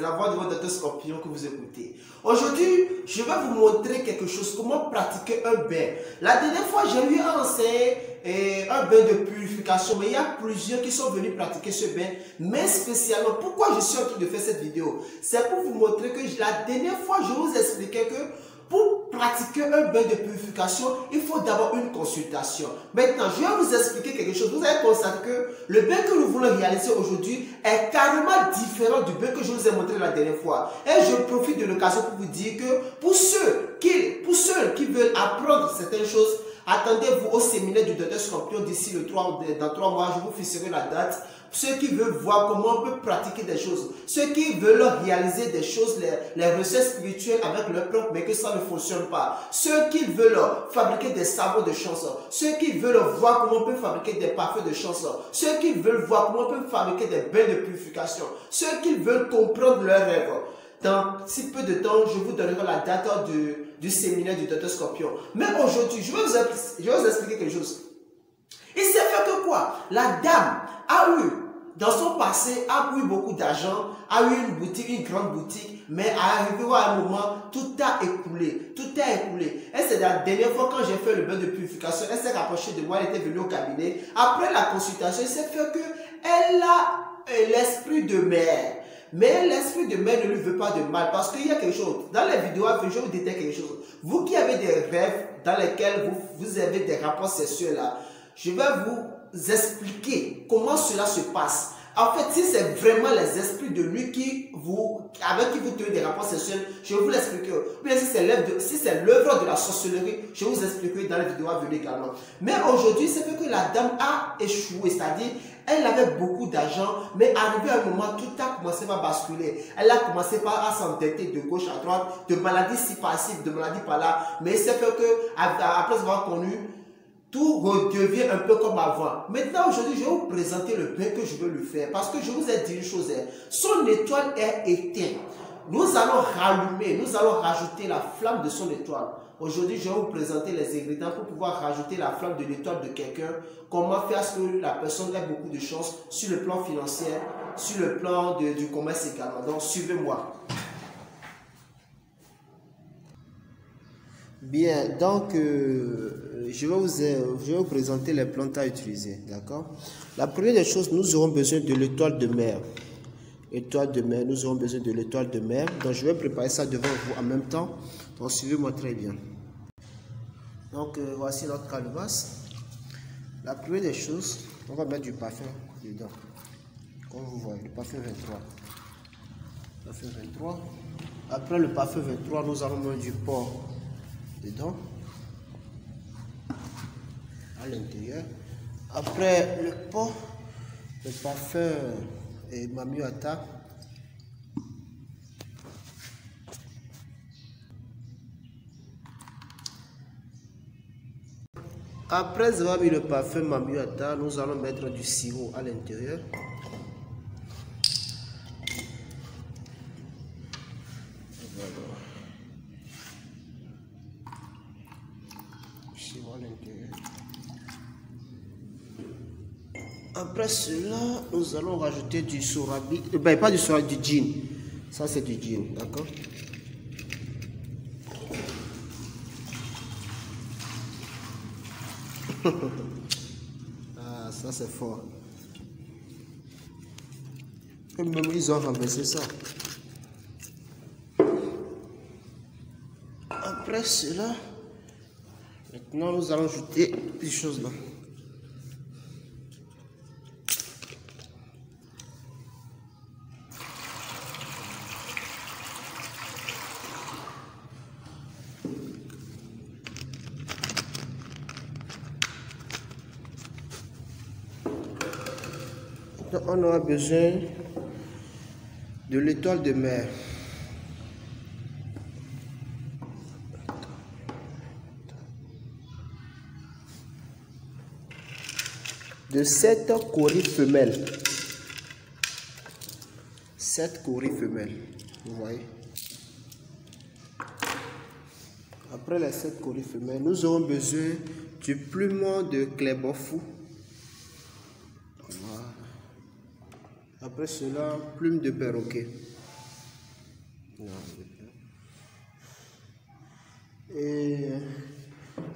La voix de votre docteur Scorpion que vous écoutez. Aujourd'hui, je vais vous montrer quelque chose, comment pratiquer un bain. La dernière fois, j'ai eu à enseigner un bain de purification, mais il y a plusieurs qui sont venus pratiquer ce bain, mais spécialement, pourquoi je suis en train de faire cette vidéo? C'est pour vous montrer que la dernière fois, je vous expliquais que pour pratiquer un bain de purification, il faut d'abord une consultation. Maintenant, je vais vous expliquer quelque chose. Vous allez constater que le bain que nous voulons réaliser aujourd'hui est carrément différent du bain que je vous ai montré la dernière fois. Et je profite de l'occasion pour vous dire que pour ceux qui veulent apprendre certaines choses, attendez-vous au séminaire du docteur Scorpion d'ici dans 3 mois. Je vous fixerai la date. Ceux qui veulent voir comment on peut pratiquer des choses, ceux qui veulent réaliser des choses, les recettes spirituelles avec leur propre, mais que ça ne fonctionne pas. Ceux qui veulent fabriquer des savons de chance, ceux qui veulent voir comment on peut fabriquer des parfums de chance, ceux qui veulent voir comment on peut fabriquer des bains de purification, ceux qui veulent comprendre leurs rêves. Dans si peu de temps, je vous donnerai la date du séminaire du docteur Scorpion. Mais aujourd'hui, je vais vous expliquer quelque chose. Il s'est fait que quoi? La dame a eu, dans son passé, a eu beaucoup d'argent, a eu une boutique, une grande boutique, mais arrivé à un moment, tout a écoulé. Tout a écoulé. Et c'est la dernière fois quand j'ai fait le bain de purification, elle s'est rapprochée de moi, elle était venue au cabinet. Après la consultation, il s'est fait qu'elle a l'esprit de mère. Mais l'esprit de mère ne lui veut pas de mal, parce qu'il y a quelque chose. Dans les vidéos, je vais vous dire quelque chose. Vous qui avez des rêves dans lesquels vous avez des rapports sexuels là, je vais vous expliquer comment cela se passe. En fait, si c'est vraiment les esprits de lui avec qui vous tenez des rapports sexuels, je vais vous l'expliquer. Mais si c'est l'œuvre de la sorcellerie, je vous expliquerai dans la vidéo à venir également. Mais aujourd'hui, c'est que la dame a échoué, c'est-à-dire, elle avait beaucoup d'argent, mais arrivé à un moment, tout a commencé à basculer. Elle a commencé à s'endetter de gauche à droite, de maladie ci par-ci, de maladie par-là. Mais c'est fait que, après avoir connu, tout redevient un peu comme avant. Maintenant, aujourd'hui, je vais vous présenter le bain que je veux lui faire. Parce que je vous ai dit une chose, son étoile est éteinte. Nous allons rallumer, nous allons rajouter la flamme de son étoile. Aujourd'hui, je vais vous présenter les ingrédients pour pouvoir rajouter la flamme de l'étoile de quelqu'un. Comment faire ce que la personne ait beaucoup de chance sur le plan financier, sur le plan du commerce également. Donc, suivez-moi. Bien, donc je vais vous présenter les plantes à utiliser, d'accord? La première des choses, nous aurons besoin de l'étoile de mer. Étoile de mer, nous aurons besoin de l'étoile de mer. Donc je vais préparer ça devant vous en même temps. Donc suivez-moi très bien. Donc voici notre calebasse. La première des choses, on va mettre du parfum dedans. Comme vous voyez, le parfum 23. Parfum 23. Après le parfum 23, nous allons mettre du porc dedans, à l'intérieur. Après le porc, le parfum et Mamiata. Après avoir mis le parfum Mamiata, nous allons mettre du sirop à l'intérieur. Après cela, nous allons rajouter du sorabi, pas du sorabi, du gin. Ça c'est du gin, d'accord? Ah, ça c'est fort. Et même ils ont renversé ça. Après cela, maintenant nous allons ajouter des choses là. Donc, on aura besoin de l'étoile de mer. De 7 coris femelles. 7 coris femelles. Vous voyez. Après les 7 coris femelles, nous aurons besoin du plumeau de clébofou. Voilà. Après cela, plume de perroquet. Et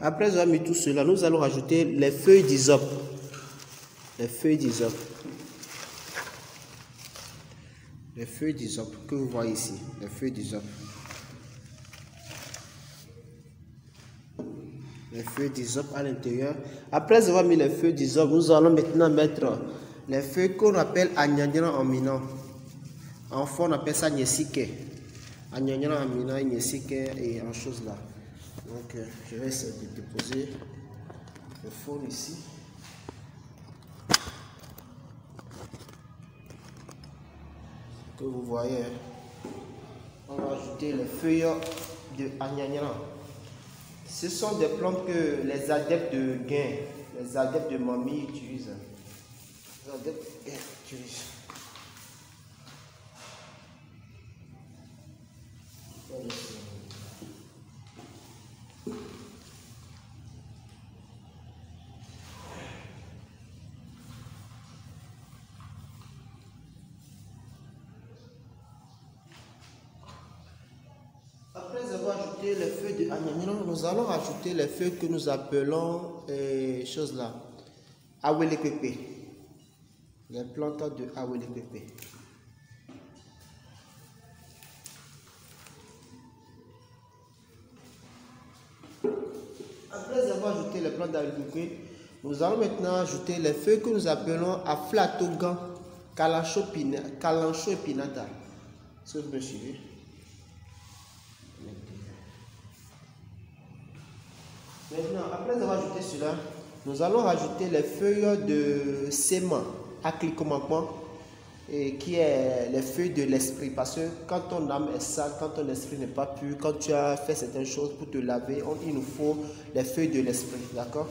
après avoir mis tout cela, nous allons rajouter les feuilles d'hysope. Les feuilles d'hysope. Les feuilles d'hysope que vous voyez ici. Les feuilles d'hysope. Les feuilles d'hysope à l'intérieur. Après avoir mis les feuilles d'hysope, nous allons maintenant mettre les feuilles qu'on appelle agnagnan en minant. En fond, on appelle ça nyesike. Agnagnan en minant, nyesike et en chose là. Donc, je vais essayer de déposer le fond ici. Que vous voyez, on va ajouter les feuilles de agnagnan. Ce sont des plantes que les adeptes de gain, les adeptes de mamie utilisent. Les adeptes de gain utilisent. Après avoir ajouté les feuilles de agnagnan, nous allons ajouter les feuilles que nous appelons choses là, awelepepe. Les plantes de awelepepe. Après avoir ajouté les plantes d'awelepepe, nous allons maintenant ajouter les feuilles que nous appelons aflatogan, calancho epinata. Est-ce que vous me suivez? Maintenant, après avoir ajouté cela, nous allons rajouter les feuilles de sément, aclicomacement, et qui est les feuilles de l'esprit. Parce que quand ton âme est sale, quand ton esprit n'est pas pur, quand tu as fait certaines choses pour te laver, il nous faut les feuilles de l'esprit. D'accord?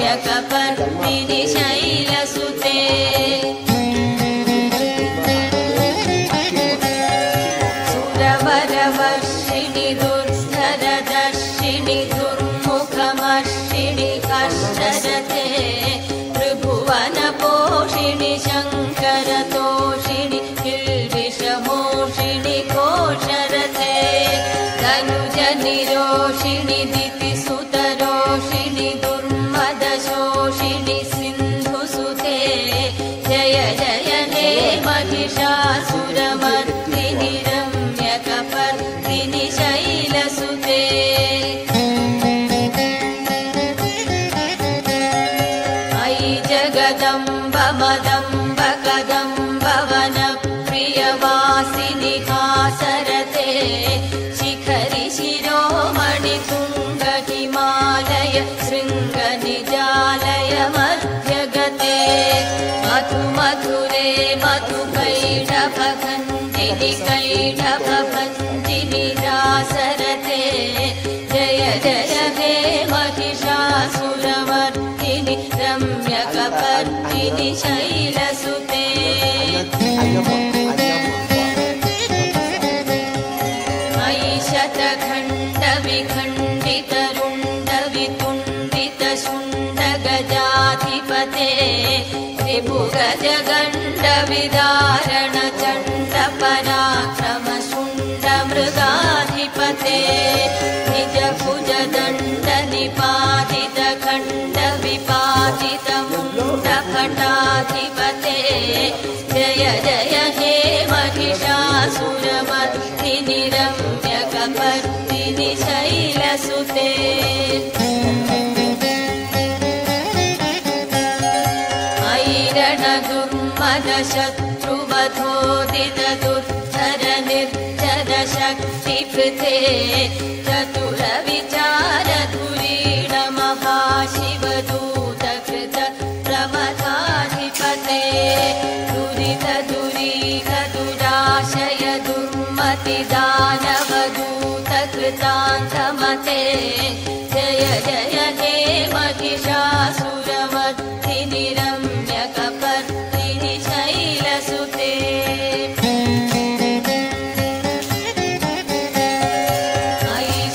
रम्यकपर्दिनि शैलसुते सुरवरवर्षिणि दुर्धरदर्शिनि दुर्मुखमर्षिणि कष्टरते त्रिभुवनपोषिणि शङ्करतोषिणि किल्बिषमोषिणि कोशरते तनुजनिरोषिणि दितिसुतरोषिणि दुर्मदशोषिणि सिन्धुसुते जय जय हे महिषासुरमर्दिनि रम्यकपर्दिनि शैलसुते अयि जगदम्ब मदम्ब कदम्ब वनप्रियवासिनि हासरते शिखरि शिरोमणि तुङ्ग हिमालय शृङ्गनिजालय मध्यगते मधु मधुरे मधुकैटभभञ्जिनि कैटभभञ्जिनि रासरते जय जय हे महिषासुरमर्दिनि रम्यकपर्दिनि शैलसुते मयि शतखण्डविखण्डितरुण्डवितुण्डितशुण्डगजाधिपते त्रिभुगजगण्डविदारणचण्डपराक्रमशुण्डमृगाधिपते निजभुजदण्डनिपातितखण्डविपातितमुण्डपटाधिपते जय जय हे महिषासुरमर्दिनि रम्यकपर्दिनि शैलसुते शत्रुवधोदितदुर्धर निर्जर शक्तिभृते चतुरविचारधुरीण महाशिवदूतकृत प्रमथाधिपते दुरितदुरीहदुराशय दुर्मतिदानवदूतकृतान्तमते जय जय हे महिषासुरमर्दिनि रम्यकपर्दिनि शैलसुते अयि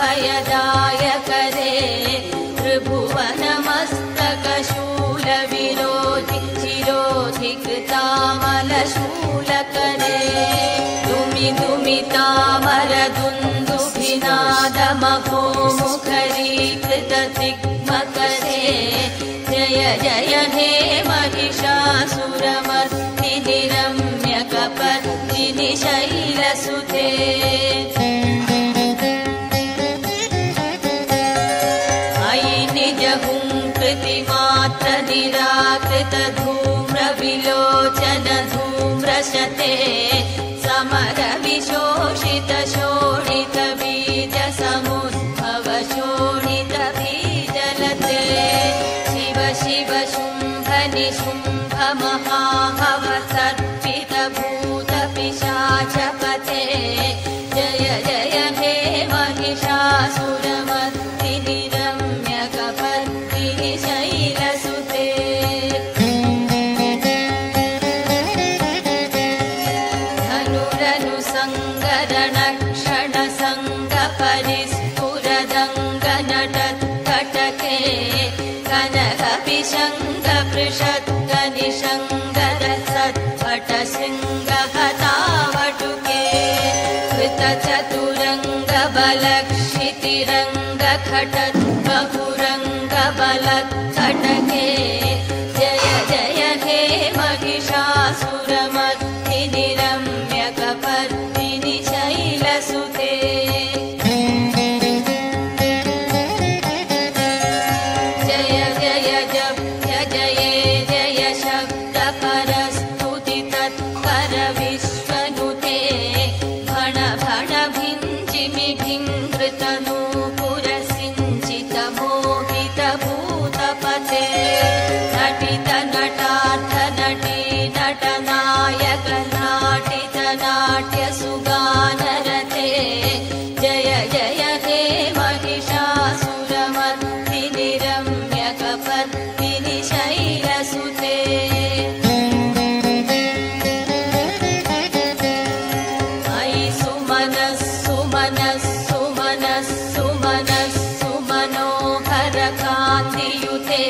शरणागतवैरिवधूवरवीरवराभयदायकरे त्रिभुवनमस्तकशूलविरोधि चिरोधिकृतामलशूलकरे दुमिदुमितामरदुन्दुभिनादमहोमुखरीकृतदिग्मकरे जय जय हे महिषासुरमर्दिनि रम्यकपर्दिनि शैलसुते अयि निजहुङ्कृतिमात्र निराकृतधूम्रविलोचन धूम्रशते समरविशोषितशोणितबीजसमुद्भवशोणितबीजलते शिव शिव शुम्भ निशुम्भ महाभवसर्पितभूतपिशाचपते जय जय हे महिषासुरमर्दिनि रम्यकपर्दिनि शैलसुते धनुरनुसङ्गरणक्षणसङ्गपरिस्फुरदङ्गनटत्कटके कनकपिशङ्गपृषद्गनिशङ्गरसत्पटशृङ्गहतावटुके कृतचतुरङ्गबलक्षितिरङ्गखटद्बहुरङ्गबलत्कटके जय जय हे महिषासुरमर्दिनि रम्यकपर्दिनि शैलसुते जय जय जप्य जये जय शब्दपरस्तुतितत्पर विश्वनुते भण भण भिञ्जिमि भिङ्कृतनूपुरसिञ्चितमोहितभूतपते नटितनटार्थनटी नटनायक नाटितनाट्यसुगानरते जय जय हे महिषासुरमर्दिनि रम्यकपर्दिनि शैलसुते अयि सुमनः सुमनः सुमनः सुमनः सुमनोहरकान्तियुते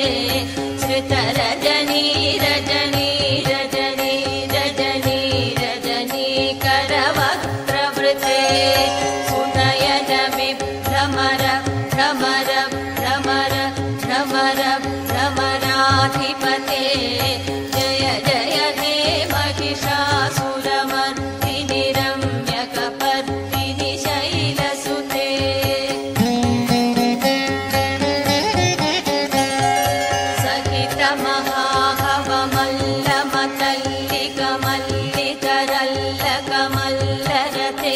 श्रितरजनी रजनी रजनी रजनी रजनी करवक्त्रवृते सुनयन विभ्रमर भ्रमर भ्रमर भ्रमर भ्रमराधिपते जय जय हे महिषासुरमर्दिनि रम्यकपर्दिनि शैलसुते सहितमहाहवमल्लमतल्लिकमल्लिकरल्लकमल्लरते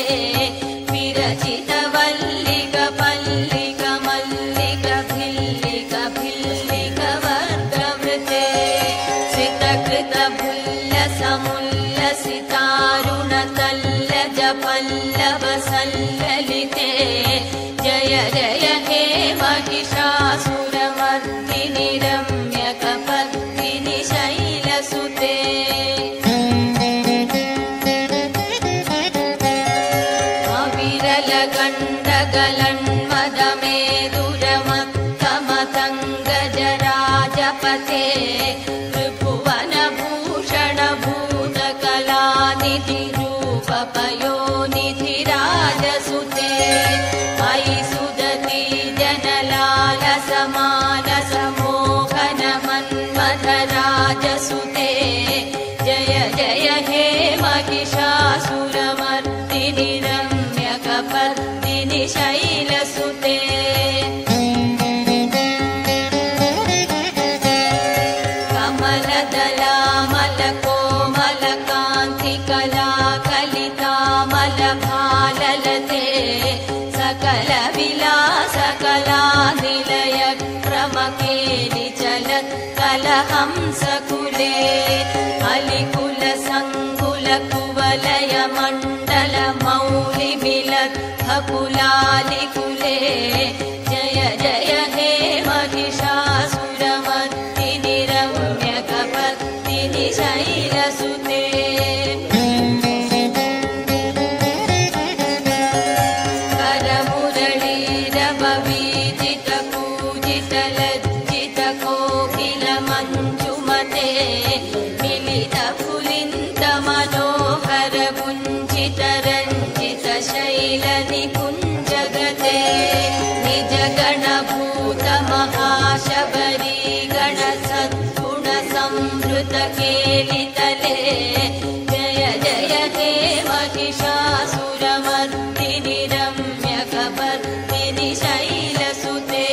विरचितवल्लिकपल्लिकमल्लिकभिल्लिकवर्गवृते श्रितकृतभुल्लसमुल्लसितारुणतल्लजपल्लवसल्ललिते जय जय हे महिषासुरमर्दिनि रम्यकपर्दिनि शैलसुते अविरलगण्डगलन्मदमेदुरमत्तमतङ्गजराजपते त्रिभुवनभूषणभूतकलानिधिरूपपयोनिधिराजसुते अयि सुदति जनलालसमानसमोहनमन्मथराजसुते जय जय हे महिषासुरमर्दिनि रम्यकपर्दिनि शैलसुते वपुलानि कुले जय जय हे महिषासुरमर्दिनि रम्यकपर्दिनि शैलसुते करमुरलीरववीजितपूजितलज्जितकोकिलमञ्जुमते मिलितपुलिन्तमनोहरकुञ्चितरञ्जितशैलनिकुञ्जगते निजगणभूतमहाशबरी गणसद्गुणसंवृतकेलितले जय जय हे महिषासुरमर्दिनि रम्यकपर्दिनि शैलसुते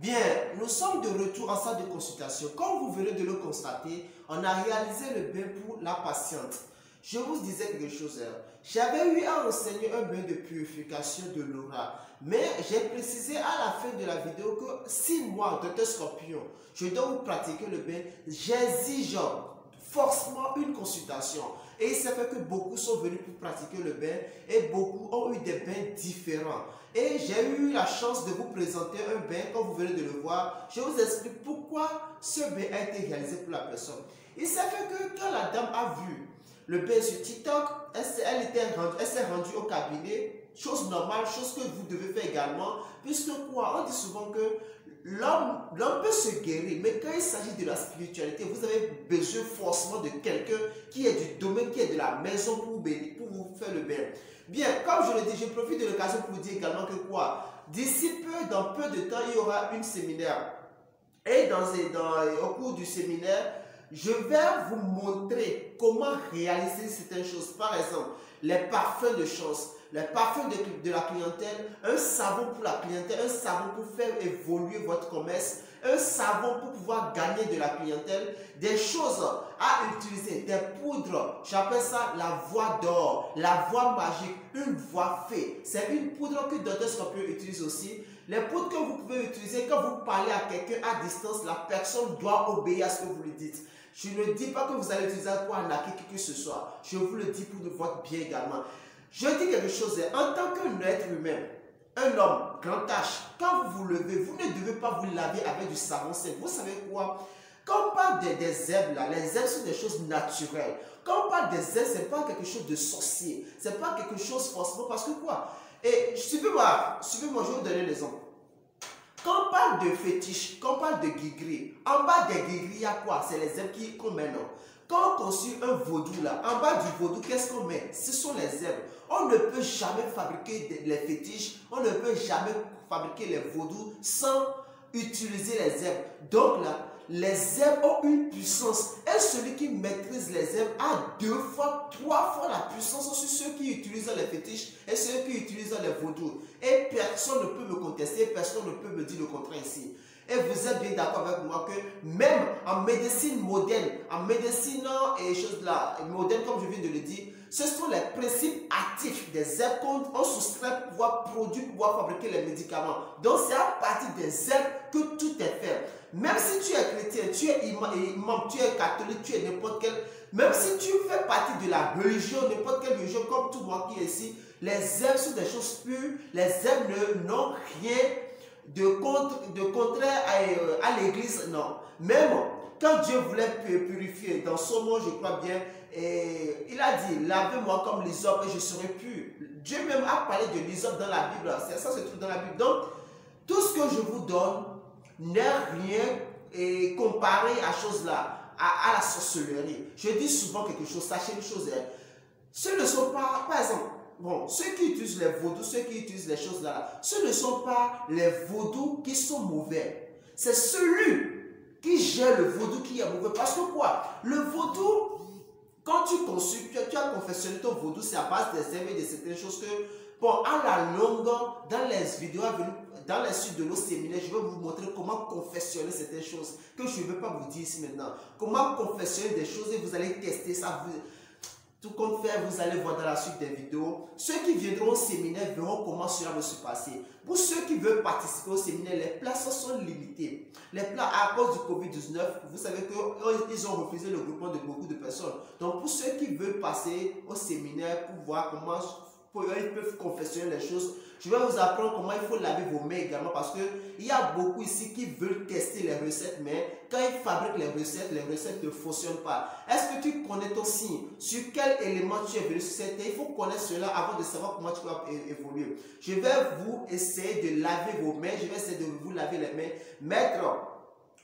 Bien, nous sommes de retour en salle de consultation. Comme vous venez de le constater, on a réalisé le bain pour la patiente. Je vous disais quelque chose. J'avais eu à enseigner un bain de purification de l'aura. Mais j'ai précisé à la fin de la vidéo que si moi, Dr Scorpion, je dois vous pratiquer le bain, j'exige forcément une consultation. Et il s'est fait que beaucoup sont venus pour pratiquer le bain et beaucoup ont eu des bains différents. Et j'ai eu la chance de vous présenter un bain, comme vous venez de le voir. Je vous explique pourquoi ce bain a été réalisé pour la personne. Il s'est fait que quand la dame a vu le bain sur TikTok, elle s'est rendue au cabinet, chose normale, chose que vous devez faire également. Puisque quoi, on dit souvent que l'homme peut se guérir, mais quand il s'agit de la spiritualité, vous avez besoin forcément de quelqu'un qui est du domaine, qui est de la maison pour vous faire le bain. Bien, comme je le dis, je profite de l'occasion pour vous dire également que quoi, d'ici peu, dans peu de temps, il y aura un séminaire. Et au cours du séminaire, je vais vous montrer comment réaliser certaines choses. Par exemple, les parfums de chance, les parfums de la clientèle, un savon pour la clientèle, un savon pour faire évoluer votre commerce, un savon pour pouvoir gagner de la clientèle, des choses à utiliser, des poudres, j'appelle ça la voie d'or, la voie magique, une voie fée. C'est une poudre que Dr Scorpion utilise aussi. Les poudres que vous pouvez utiliser quand vous parlez à quelqu'un à distance, la personne doit obéir à ce que vous lui dites. Je ne dis pas que vous allez utiliser pour arnaquer qui que ce soit. Je vous le dis pour votre bien également. Je dis quelque chose, en tant qu'être humain, un homme, grand H, quand vous vous levez, vous ne devez pas vous laver avec du savon sec. Vous savez quoi? Quand on parle des herbes, là, les herbes sont des choses naturelles. Quand on parle des herbes, ce n'est pas quelque chose de sorcier. Ce n'est pas quelque chose forcément parce que quoi? Et suivez-moi, je vais vous donner l'exemple. Quand on parle de fétiche, quand on parle de guigri, en bas des guigri, il y a quoi? C'est les herbes qu'on met, non? Quand on construit un vaudou là, en bas du vaudou, qu'est-ce qu'on met? Ce sont les herbes. On ne peut jamais fabriquer les fétiches, on ne peut jamais fabriquer les vaudous sans utiliser les herbes. Donc là, les herbes ont une puissance. Et celui qui maîtrise les herbes a 2 fois, 3 fois la puissance sur ceux qui utilisent les fétiches et ceux qui utilisent les vaudous. Et personne ne peut me contester, personne ne peut me dire le contraire ici. Et vous êtes bien d'accord avec moi que même en médecine moderne, en médecine et choses là, moderne comme je viens de le dire, ce sont les principes actifs des herbes qu'on soustrait pour pouvoir produire, pour pouvoir fabriquer les médicaments. Donc c'est à partir des herbes que tout est fait. Même si tu es chrétien, tu es imam, tu es catholique, tu es n'importe quel, même si tu fais partie de la religion, n'importe quelle religion comme tout le monde qui est ici, les herbes sont des choses pures, les herbes n'ont rien de contraire à l'église, non. Même quand Dieu voulait purifier, dans son mot, je crois bien, et il a dit, lavez-moi comme l'hysope et je serai pur. Dieu même a parlé de l'hysope dans la Bible, ça se trouve dans la Bible. Donc, tout ce que je vous donne n'est rien comparé à chose-là, à la sorcellerie. Je dis souvent quelque chose, sachez une chose, ce ne sont pas, par exemple, bon, ceux qui utilisent les vaudous, ceux qui utilisent les choses là, ce ne sont pas les vaudous qui sont mauvais. C'est celui qui gère le vaudou qui est mauvais. Parce que quoi? Le vaudou, quand tu consultes, tu as confectionné ton vaudou, c'est à base des herbes et de certaines choses que, bon, à la longue, dans les vidéos à venir, dans les suites de nos séminaires, je vais vous montrer comment confectionner certaines choses que je ne vais pas vous dire ici maintenant. Comment confectionner des choses et vous allez tester ça. De tout compte faire, vous allez voir dans la suite des vidéos. Ceux qui viendront au séminaire verront comment cela va se passer. Pour ceux qui veulent participer au séminaire, les places sont limitées. Les places, à cause du Covid-19, vous savez qu'ils ont refusé le groupement de beaucoup de personnes. Donc pour ceux qui veulent passer au séminaire pour voir comment ils peuvent confectionner les choses, je vais vous apprendre comment il faut laver vos mains également, parce qu'il y a beaucoup ici qui veulent tester les recettes, mais quand ils fabriquent les recettes ne fonctionnent pas. Est-ce que tu connais ton signe? Sur quel élément tu es venu sur cette terre? Il faut connaître cela avant de savoir comment tu vas évoluer. Je vais vous essayer de laver vos mains, je vais essayer de vous laver les mains, mettre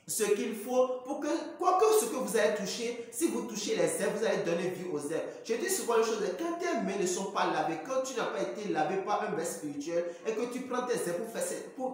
ce qu'il faut pour que, quoi que ce que vous allez toucher, si vous touchez les herbes, vous allez donner vie aux herbes. Je dis souvent une chose, quand tes mains ne sont pas lavées, quand tu n'as pas été lavé par un maître spirituel et que tu prends tes herbes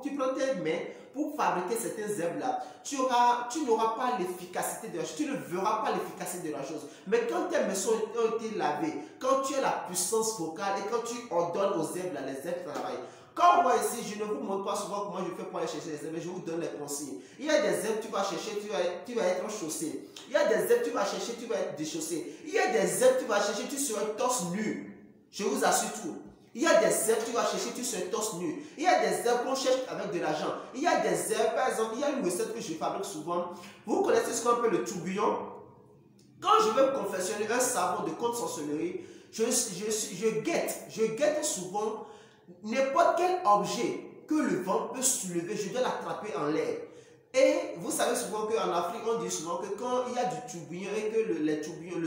tu prends tes mains pour fabriquer certaines herbes-là, tu n'auras pas l'efficacité de la chose, tu ne verras pas l'efficacité de la chose. Mais quand tes mains ont été lavées, quand tu as la puissance vocale et quand tu ordonnes aux herbes, les herbes travaillent. Comme moi ici, je ne vous montre pas souvent comment je fais pour aller chercher les herbes, mais je vous donne les consignes. Il y a des herbes, tu vas chercher, tu vas être chaussé. Il y a des herbes, tu vas chercher, tu vas être déchaussé. Il y a des herbes, tu vas chercher, tu seras torse nu. Je vous assure tout. Il y a des herbes, tu vas chercher, tu seras torse nu. Il y a des herbes qu'on cherche avec de l'argent. Il y a des herbes, par exemple, il y a une recette que je fabrique souvent. Vous connaissez ce qu'on appelle le tourbillon? Quand je veux confectionner un savon de contre sorcellerie, je guette souvent n'importe quel objet que le vent peut soulever, je dois l'attraper en l'air. Et vous savez souvent qu'en Afrique, on dit souvent que quand il y a du tourbillon et que le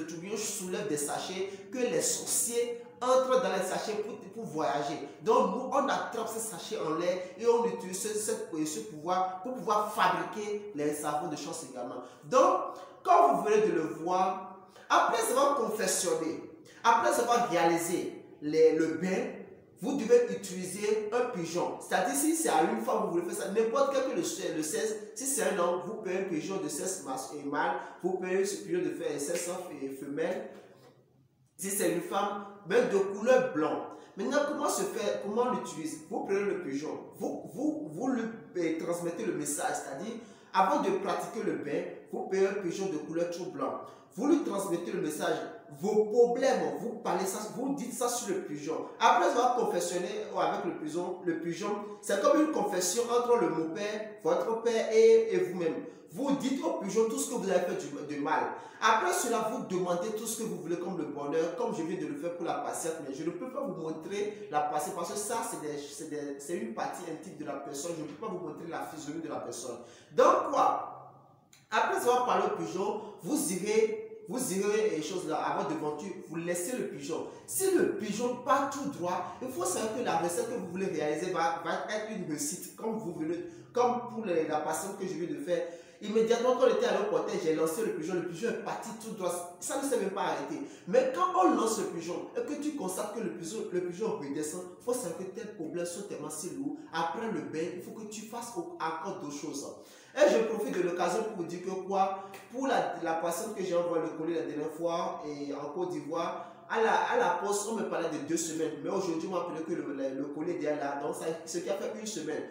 tourbillon soulève des sachets, que les sorciers entrent dans les sachets pour voyager. Donc nous, on attrape ces sachets en l'air et on utilise ce pouvoir pour pouvoir fabriquer les savons de chance également. Donc, quand vous venez de le voir, après avoir confectionné, après avoir réalisé le bain, vous devez utiliser un pigeon. C'est-à-dire, si c'est à une femme, vous voulez faire ça, n'importe quel que le 16, si c'est un homme, vous payez un pigeon de 16 mâles, vous payez ce pigeon de 16 femelles. Si c'est une femme, ben de couleur blanc. Maintenant, comment on l'utilise? Vous prenez le pigeon, vous lui transmettez le message, c'est-à-dire, avant de pratiquer le bain, vous payez un pigeon de couleur tout blanc. Vous lui transmettez le message, vos problèmes, vous parlez ça, vous dites ça sur le pigeon. Après avoir confessionné avec le pigeon, c'est comme une confession entre le mon père, votre père et vous-même. Vous dites au pigeon tout ce que vous avez fait de mal. Après cela, vous demandez tout ce que vous voulez comme le bonheur, comme je viens de le faire pour la patiente, mais je ne peux pas vous montrer la patiente parce que ça, c'est une partie intime de la personne. Je ne peux pas vous montrer la physionomie de la personne. Donc quoi? Après avoir parlé au pigeon, vous irez les choses là, avant de venture, vous laissez le pigeon. Si le pigeon part tout droit, il faut savoir que la recette que vous voulez réaliser va être une réussite, comme pour la patiente que je viens de faire. Immédiatement, quand on était à l'autre j'ai lancé le pigeon est parti tout droit. Ça ne s'est même pas arrêté. Mais quand on lance le pigeon et que tu constates que le pigeon redescend, il faut savoir que tes problèmes sont tellement si lourds. Après le bain, il faut que tu fasses encore d'autres choses. Et je profite de l'occasion pour vous dire que quoi, pour la personne que j'ai envoyé le colis la dernière fois et en Côte d'Ivoire, à la poste, on me parlait de 2 semaines. Mais aujourd'hui, on m'a appelé que le colis est déjà là. Donc, ce qui a fait 1 semaine.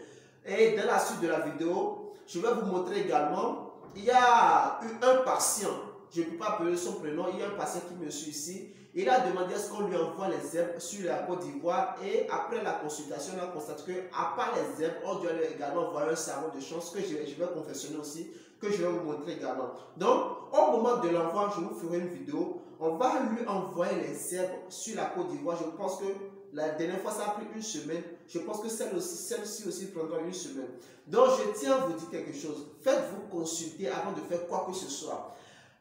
Et dans la suite de la vidéo, je vais vous montrer également, il y a eu un patient, je ne peux pas appeler son prénom, il y a un patient qui me suit ici. Il a demandé à ce qu'on lui envoie les herbes sur la Côte d'Ivoire et après la consultation, on a constaté qu'à part les herbes, on doit également envoyer un savon de chance que je vais confectionner aussi, que je vais vous montrer également. Donc, au moment de l'envoi, je vous ferai une vidéo. On va lui envoyer les herbes sur la Côte d'Ivoire. Je pense que la dernière fois, ça a pris 1 semaine. Je pense que celle-ci aussi prendra 1 semaine. Donc, je tiens à vous dire quelque chose. Faites-vous consulter avant de faire quoi que ce soit.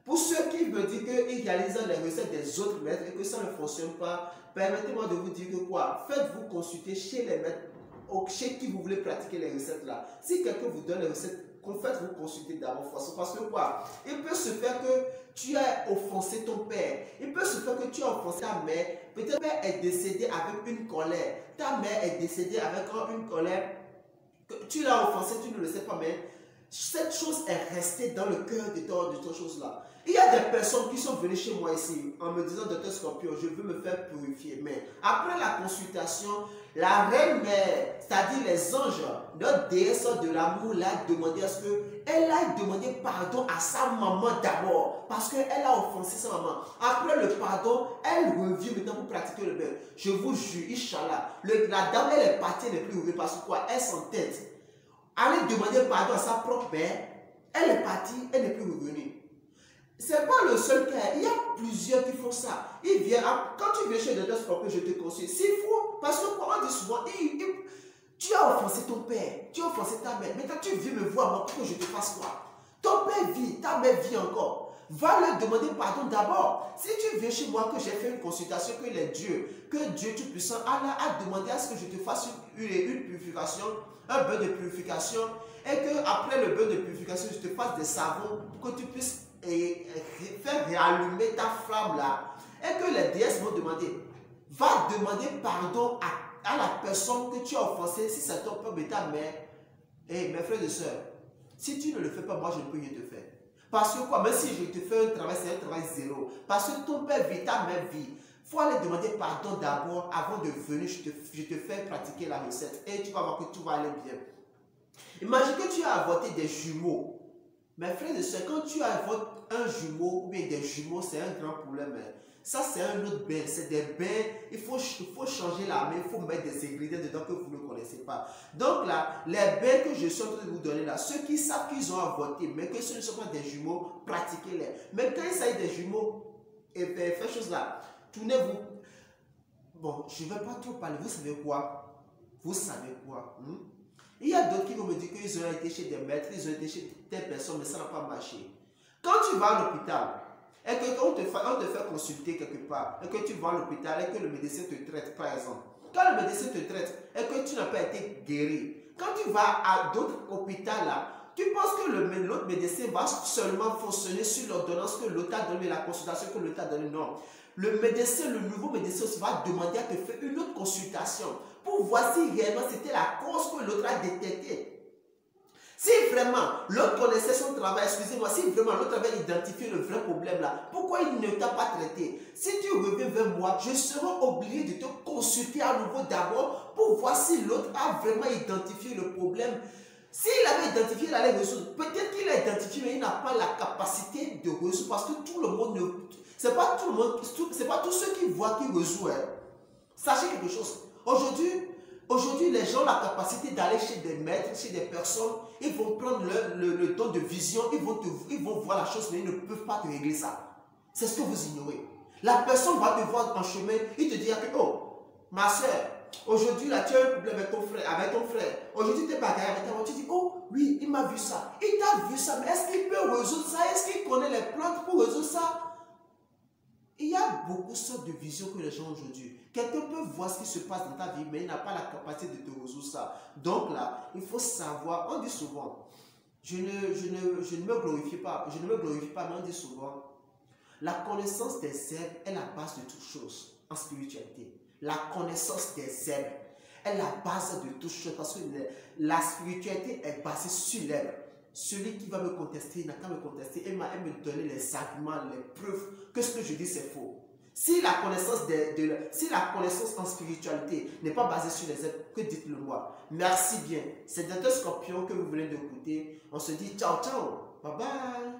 Pour ceux qui me disent qu'ils réalisent les recettes des autres maîtres et que ça ne fonctionne pas, permettez-moi de vous dire que quoi? Faites-vous consulter chez les maîtres, chez qui vous voulez pratiquer les recettes là. Si quelqu'un vous donne les recettes, faites-vous consulter d'abord. Parce que quoi? Il peut se faire que tu as offensé ton père. Il peut se faire que tu as offensé ta mère. Peut-être ta mère est décédée avec une colère. Ta mère est décédée avec une colère. Tu l'as offensé, tu ne le sais pas, mais cette chose est restée dans le cœur de ton chose-là. Il y a des personnes qui sont venues chez moi ici en me disant, docteur Scorpion, je veux me faire purifier. Mais après la consultation, la reine mère, c'est-à-dire les anges, notre déesse de l'amour, l'a demandé à ce qu'elle aille demander pardon à sa maman d'abord. Parce qu'elle a offensé sa maman. Après le pardon, elle revient maintenant pour pratiquer le bain. Je vous jure, Inch'Allah, la dame, elle est partie, elle n'est plus revenue. Parce que quoi? Elle s'entête. Aller demander pardon à sa propre mère, elle est partie, elle n'est plus revenue. Ce n'est pas le seul cas, il y a plusieurs qui font ça. Ils viennent, quand tu viens chez le docteur Scorpion, je te conseille, c'est faux. Parce que on dit souvent, tu as offensé ton père, tu as offensé ta mère. Maintenant tu viens me voir, moi, pour que je te fasse quoi? Ton père vit, ta mère vit encore. Va leur demander pardon d'abord. Si tu viens chez moi, que j'ai fait une consultation, que Dieu Tout-Puissant a demandé à ce que je te fasse une purification, un bain de purification, et que après le bain de purification, je te fasse des savons pour que tu puisses faire réallumer ta flamme là, et que les déesses vont demander, va demander pardon à la personne que tu as offensée, si c'est ton père et ta mère. Et mes frères et sœurs, si tu ne le fais pas, moi je ne peux rien te faire. Parce que quoi, même si je te fais un travail, c'est un travail zéro. Parce que ton père vit, ta mère vit. Il faut aller demander pardon d'abord avant de venir, je te fais pratiquer la recette. Et tu vas voir que tout va aller bien. Imagine que tu as avorté des jumeaux. Mes frères et sœurs, quand tu avortes un jumeau ou bien des jumeaux, c'est un grand problème. Ça, c'est un autre bain. C'est des bains, il faut changer la main, il faut mettre des ingrédients dedans que vous ne connaissez pas. Donc là, les bains que je suis en train de vous donner là, ceux qui savent qu'ils ont avorté, mais que ce ne sont pas des jumeaux, pratiquez-les. Mais quand il s'agit des jumeaux, et faites chose là, tournez-vous. Bon, je ne vais pas trop parler. Vous savez quoi? Vous savez quoi? Il y a d'autres qui vont me dire qu'ils ont été chez des maîtres, ils ont été chez des personnes, mais ça n'a pas marché. Quand tu vas à l'hôpital, et qu'on te fait consulter quelque part, et que tu vas à l'hôpital, et que le médecin te traite, par exemple. Quand le médecin te traite, et que tu n'as pas été guéri, quand tu vas à d'autres hôpitaux là, tu penses que l'autre médecin va seulement fonctionner sur l'ordonnance que l'autre a donnée, la consultation que l'autre a donnée. Non. Le médecin, le nouveau médecin va demander à te faire une autre consultation pour voir si réellement c'était la cause que l'autre a détectée. Si vraiment l'autre connaissait son travail, excusez-moi, si vraiment l'autre avait identifié le vrai problème là, pourquoi il ne t'a pas traité? Si tu reviens vers moi, je serai obligé de te consulter à nouveau d'abord pour voir si l'autre a vraiment identifié le problème. S'il avait identifié, il allait résoudre. Peut-être qu'il a identifié, mais il n'a pas la capacité de résoudre parce que tout le monde ne... C'est pas tout le monde, c'est pas tous ceux qui voient qui résout. Sachez quelque chose. Aujourd'hui, les gens ont la capacité d'aller chez des maîtres, chez des personnes, ils vont prendre le don de vision, ils vont voir la chose, mais ils ne peuvent pas te régler ça. C'est ce que vous ignorez. La personne va te voir en chemin, il te dira que, oh, ma soeur, aujourd'hui, là, tu as un problème avec ton frère. Aujourd'hui, tu es bagarre avec ta voix. Tu dis, oh, oui, il m'a vu ça. Il t'a vu ça, mais est-ce qu'il peut résoudre ça? Est-ce qu'il connaît les plantes pour résoudre ça? Il y a beaucoup de sortes de visions que les gens ont aujourd'hui. Quelqu'un peut voir ce qui se passe dans ta vie, mais il n'a pas la capacité de te résoudre ça. Donc là, il faut savoir, on dit souvent, je ne me glorifie pas, mais on dit souvent, la connaissance des herbes est la base de toute chose en spiritualité. La connaissance des herbes est la base de toute chose parce que la spiritualité est basée sur l'herbe. Celui qui va me contester, il n'a qu'à me contester et me donner les arguments, les preuves que ce que je dis c'est faux. Si la connaissance en spiritualité n'est pas basée sur les herbes, que dites-le moi. Merci bien. C'est Docteur Scorpion que vous venez d'écouter. On se dit ciao ciao. Bye bye.